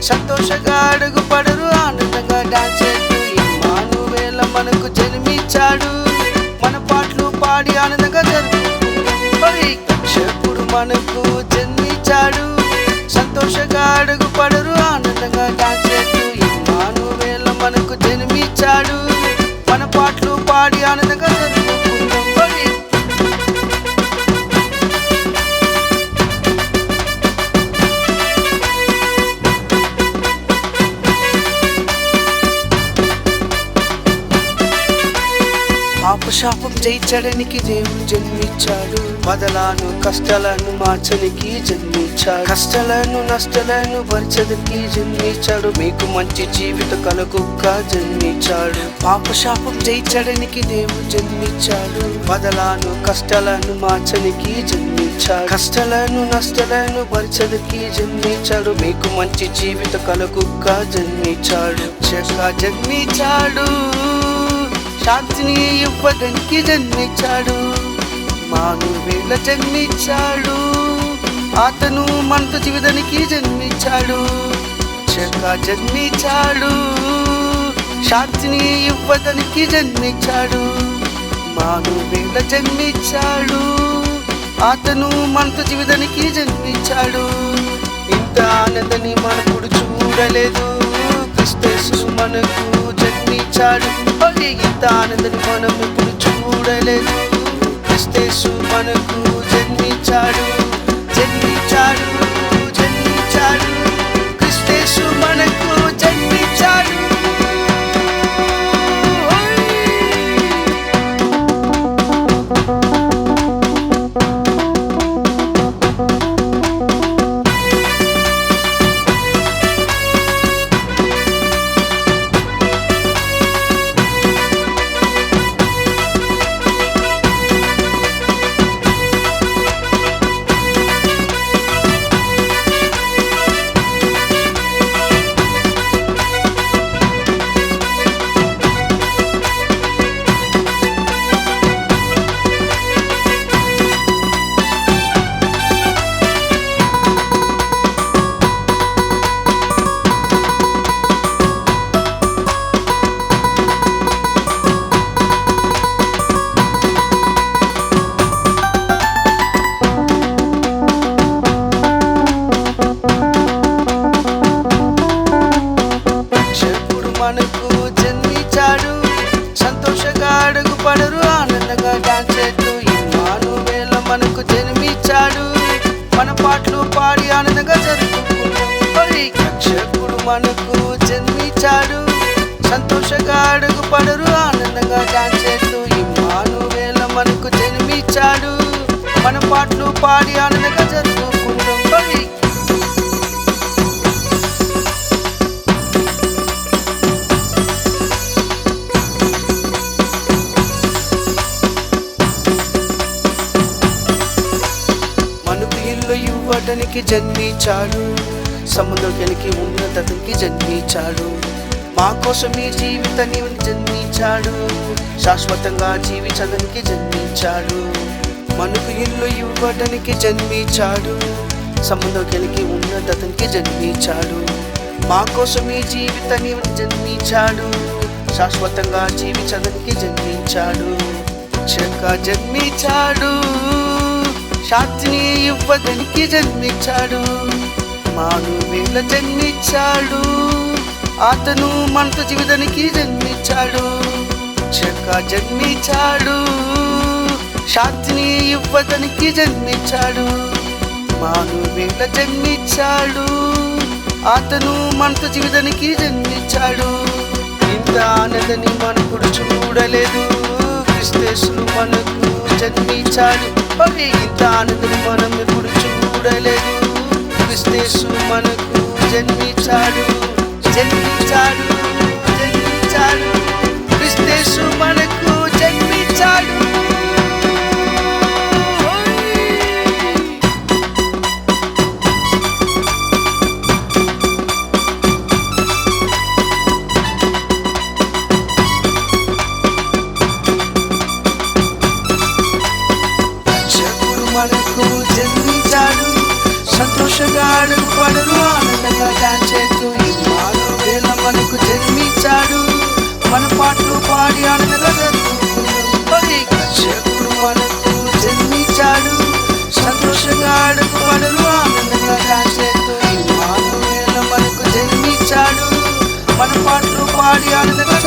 సంతోషంగా అడుగుపడరు, ఆనందంగా డాన్స్ చేస్తూ ఇమ్మానువేల మనకు జన్మించాడు. మన పాటలు పాడి ఆనందంగా జరుపుకుందాం. రక్షకుడు మనకు జన్మించాడు. సంతోషంగా అడుగుపడరు, ఆనందంగా డాన్స్ చేస్తూ ఇమ్మానువేల మనకు జన్మించాడు. మన పాటలు పాడి ఆనందంగా జరుపుకుందాం. పాపశాపం జయించడానికి దేవుడు జన్మించాడు. బదలాను కష్టాలను మార్చడానికి జన్మించాడు. కష్టాలను నష్టాలను భరించడానికి జన్మించాడు. మీకు మంచి జీవిత కలుగుగా జన్మించాడు. పాపశాపం జయించడానికి దేవుడు జన్మించాడు. బదలాను కష్టాలను మార్చడానికి జన్మించాడు. కష్టాలను నష్టాలను భరించడానికి జన్మించాడు. మీకు మంచి జీవిత కలుగుగా జన్మించాడు. జన్మించాడు. శాంతిని ఇవ్వడానికి జన్మించాడు. మానవుల జన్మించాడు. అతను మనతో జీవితానికి జన్మించాడు. జన్మించాడు. శాంతిని ఇవ్వడానికి జన్మించాడు. మానవుల జన్మించాడు. అతను మనతో జీవితానికి జన్మించాడు. ఇంత ఆనందాన్ని మనప్పుడు చూడలేదు. క్రీస్తు మనకు జన్మించాడు. ఇంత ఆనందాన్ని మనం ఇప్పుడు చూడలేదు. క్రీస్తు మనకు జన్మించాడు. జన్మించాడు. జన్మించాడు. క్రీస్తు మనకు జన్మించాడు. మనకు జన్మించాడు. సంతోషంగా అడుగుపడరు, ఆనందంగా డాన్స్ చేస్తూ ఇమ్మానువేల మనకు జన్మించాడు. మన పాటలు పాడి ఆనందంగా జరుపుకుందాం. రక్షకుడు మనకు జన్మించాడు. సంతోషంగా అడుగుపడరు, ఆనందంగా డాన్స్ చేస్తూ ఇమ్మానువేల మనకు జన్మించాడు. మన పాటలు పాడి ఆనందంగా జరుపుకుందాం. ఇవ్వడానికి జన్మించాడు. సముద్రంకి ఉన్నతనికి జన్మించాడు. మా కోసం ఈ జీవితాన్ని జన్మించాడు. శాశ్వతంగా జీవించడానికి జన్మించాడు. మనకు ఇల్లు ఇవ్వడానికి జన్మించాడు. సముద్రంకి ఉన్నతనికి జన్మించాడు. మా కోసం ఈ జీవితాన్ని జన్మించాడు. శాశ్వతంగా జీవించడానికి జన్మించాడు. జన్మించాడు. శాంతిని ఇవ్వడానికి జన్మించాడు. మానవుల జన్మించాడు. అతను మనతో జీవితానికి జన్మించాడు. జన్మించాడు. శాంతిని ఇవ్వడానికి జన్మించాడు. మానవుల జన్మించాడు. అతను మనతో జీవితానికి జన్మించాడు. ఇంత ఆనందాన్ని మనప్పుడు చూడలేదు. క్రీస్తు మనకు జన్మించాడు. ఇంత ఆనందం మనం ఎప్పుడు చూడలేదు. క్రీస్తు మనకు జన్మించాడు. జన్మించాడు. జన్మించాడు. క్రీస్తు మనకు జన్మించాడు. మనకు జన్మించాడు. సంతోషంగా అడుగుపడరు, ఆనందంగా డాన్స్ చేస్తూ ఆనందంగా